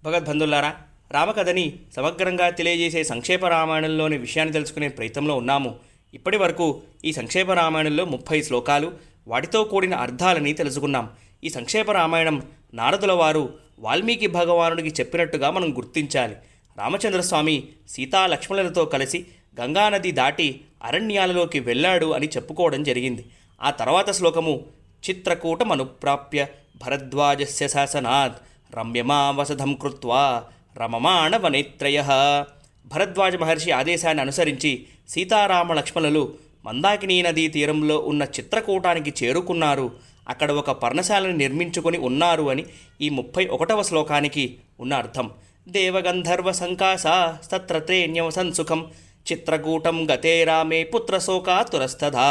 భగవద్బంధులారా, రామకథని సమగ్రంగా తెలియజేసే సంక్షేప రామాయణంలోని విషయాన్ని తెలుసుకునే ప్రయత్నంలో ఉన్నాము. ఇప్పటి వరకు ఈ సంక్షేప రామాయణంలో 30 శ్లోకాలు, వాటితో కూడిన అర్థాలని తెలుసుకున్నాం. ఈ సంక్షేప రామాయణం నారదుల వారు వాల్మీకి భగవానుడికి చెప్పినట్టుగా మనం గుర్తించాలి. రామచంద్రస్వామి సీతా లక్ష్మణులతో కలిసి గంగానది దాటి అరణ్యాలలోకి వెళ్ళాడు అని చెప్పుకోవడం జరిగింది. ఆ తర్వాత శ్లోకము చిత్రకూటమనుప్రాప్య భరద్వాజస్య శాసనాత్ రమ్యమావసధం కృత్వా రమమాణ వనేత్రయ. భరద్వాజ మహర్షి ఆదేశాన్ని అనుసరించి సీతారామ లక్ష్మణులు మందాకినీ నదీ తీరంలో ఉన్న చిత్రకూటానికి చేరుకున్నారు. అక్కడ ఒక పర్ణశాలను నిర్మించుకొని ఉన్నారు అని ఈ 31వ శ్లోకానికి ఉన్న అర్థం. దేవగంధర్వ సంకాసా తత్రత్రేణ్యవసన్ సుఖం చిత్రకూటం గతే రామే పుత్రశోకాతురస్తథా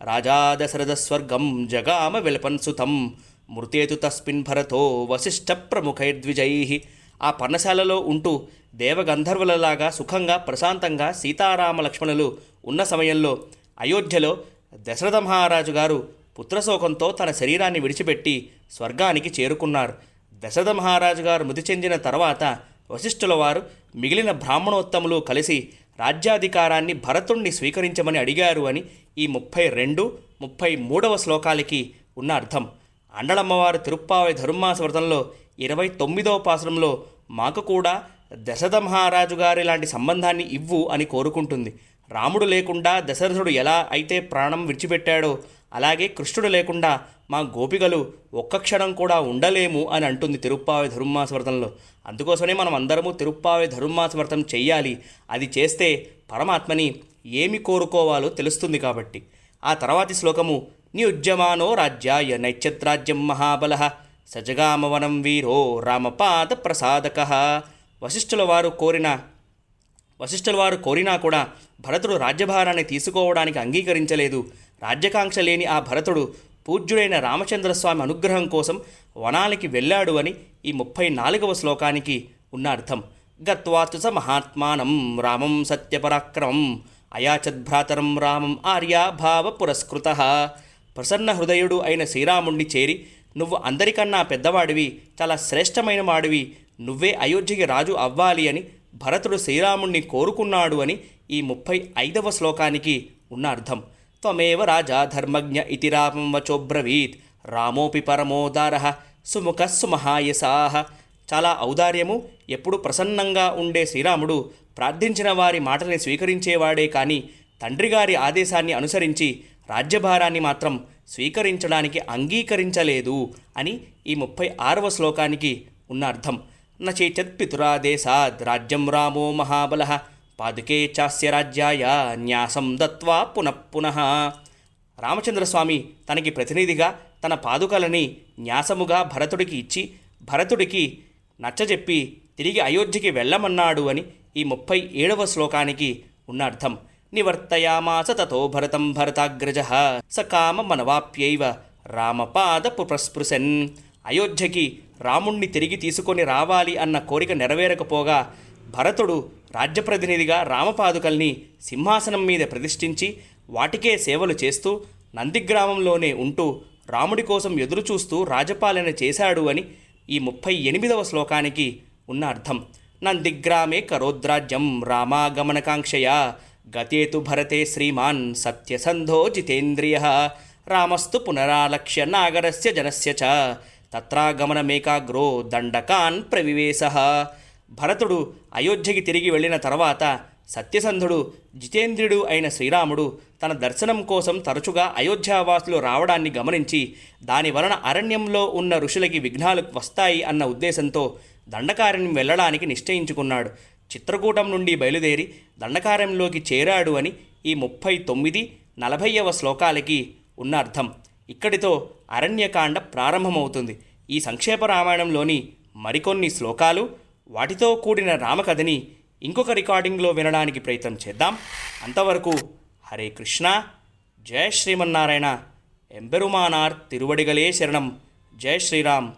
రాజా దశరథ స్వర్గం జగామ విలపన్ సుతం మృతేతు తస్మిన్ భరతో వశిష్ఠ ప్రముఖైర్ద్విజై. ఆ పర్ణశాలలో ఉంటూ దేవగంధర్వులలాగా సుఖంగా ప్రశాంతంగా సీతారామ లక్ష్మణులు ఉన్న సమయంలో అయోధ్యలో దశరథ మహారాజు గారు పుత్రశోకంతో తన శరీరాన్ని విడిచిపెట్టి స్వర్గానికి చేరుకున్నారు. దశరథ మహారాజు గారు మృతి చెందిన తర్వాత వశిష్ఠుల వారు మిగిలిన బ్రాహ్మణోత్తములు కలిసి రాజ్యాధికారాన్ని భరతుణ్ణి స్వీకరించమని అడిగారు అని ఈ 32, 33వ శ్లోకాలకి ఉన్న అర్థం. అండలమ్మవారు తిరుప్పావై ధర్మాస వ్రతంలో 29వ పాసురంలో మాకు కూడా దశరథ మహారాజు గారి లాంటి సంబంధాన్ని ఇవ్వు అని కోరుకుంటుంది. రాముడు లేకుండా దశరథుడు ఎలా అయితే ప్రాణం విడిచిపెట్టాడో అలాగే కృష్ణుడు లేకుండా మా గోపికలు ఒక్క క్షణం కూడా ఉండలేము అని అంటుంది తిరుప్పావై ధర్మాస వ్రతంలో. అందుకోసమే మనం అందరము తిరుప్పావై ధర్మాస వ్రతం చెయ్యాలి. అది చేస్తే పరమాత్మని ఏమి కోరుకోవాలో తెలుస్తుంది కాబట్టి. ఆ తర్వాతి శ్లోకము నియుజ్యమానో రాజ్యాయ నైత్యత్రాజ్యం మహాబలః సజగామవనం వీరో రామపాద ప్రసాదకః. వశిష్ఠుల వారు కోరినా కూడా భరతుడు రాజ్యభారాన్ని తీసుకోవడానికి అంగీకరించలేదు. రాజ్యకాంక్ష లేని ఆ భరతుడు పూజ్యుడైన రామచంద్రస్వామి అనుగ్రహం కోసం వనానికి వెళ్ళాడు అని ఈ 34వ శ్లోకానికి ఉన్న అర్థం. గత్వాతు స మహాత్మానం రామం సత్యపరాక్రమం అయాచద్భ్రాతరం రామం ఆర్యాభావ పురస్కృతః. ప్రసన్న హృదయుడు అయిన శ్రీరాముణ్ణి చేరి, నువ్వు అందరికన్నా పెద్దవాడివి, చాలా శ్రేష్టమైన వాడివి, నువ్వే అయోధ్యకి రాజు అవ్వాలి అని భరతుడు శ్రీరాముణ్ణి కోరుకున్నాడు అని ఈ 35వ శ్లోకానికి ఉన్న అర్థం. త్వమేవ రాజా ధర్మజ్ఞ ఇతి రామం వచోబ్రవీత్ రామోపి పరమోదారః సుముఖ సుమహాయసాః. చాలా ఔదార్యము, ఎప్పుడు ప్రసన్నంగా ఉండే శ్రీరాముడు ప్రార్థించిన వారి మాటని స్వీకరించేవాడే కానీ తండ్రిగారి ఆదేశాన్ని అనుసరించి రాజ్యభారాన్ని మాత్రం స్వీకరించడానికి అంగీకరించలేదు అని ఈ 36వ శ్లోకానికి ఉన్న అర్థం. నచేతత్ పితురాదేశాద్ రాజ్యం రామో మహాబలః పాదుకే చాస్య రాజ్యాయ న్యాసం దత్వా పునఃపునః. రామచంద్రస్వామి తనకి ప్రతినిధిగా తన పాదుకలని న్యాసముగా భరతుడికి ఇచ్చి భరతుడికి నచ్చజెప్పి తిరిగి అయోధ్యకి వెళ్ళమన్నాడు అని ఈ 37వ శ్లోకానికి ఉన్న అర్థం. నివర్తయామాస తతో భరతం భరతాగ్రజః సకామమనవాప్యైవ రామపాద పుప్రస్పృశన్. అయోధ్యకి రాముణ్ణి తిరిగి తీసుకొని రావాలి అన్న కోరిక నెరవేరకపోగా భరతుడు రాజ్యప్రతినిధిగా రామపాదుకల్ని సింహాసనం మీద ప్రతిష్ఠించి వాటికే సేవలు చేస్తూ నందిగ్రామంలోనే ఉంటూ రాముడి కోసం ఎదురుచూస్తూ రాజపాలన చేశాడు అని ఈ 38వ శ్లోకానికి ఉన్న అర్థం. నందిగ్రామే కరోద్రాజ్యం రామాగమనకాంక్షయా గతేతు భరతే శ్రీమాన్ సత్యసంధో జితేంద్రియః రామస్తు పునరాలక్ష్య నాగరస్య జనస్య చ తత్రాగమనమేకాగ్రో దండకాన్ ప్రవివేశః. భరతుడు అయోధ్యకి తిరిగి వెళ్ళిన తర్వాత సత్యసంధుడు జితేంద్రుడు అయిన శ్రీరాముడు తన దర్శనం కోసం తరచుగా అయోధ్యావాసులు రావడాన్ని గమనించి దాని వలన అరణ్యంలో ఉన్న ఋషులకి విఘ్నాలు వస్తాయి అన్న ఉద్దేశంతో దండకారణ్యం వెళ్ళడానికి నిశ్చయించుకున్నాడు. చిత్రకూటం నుండి బయలుదేరి దండకారణ్యంలోకి చేరాడు అని ఈ 39, 40వ శ్లోకాలకి ఉన్న అర్థం. ఇక్కడితో అరణ్యకాండ ప్రారంభమవుతుంది. ఈ సంక్షేప రామాయణంలోని మరికొన్ని శ్లోకాలు, వాటితో కూడిన రామకథని ఇంకొక రికార్డింగ్లో వినడానికి ప్రయత్నం చేద్దాం. అంతవరకు హరే కృష్ణ, జయ శ్రీమన్నారాయణ, ఎంబెరుమానార్ తిరువడిగలే శరణం, జయ శ్రీరామ్.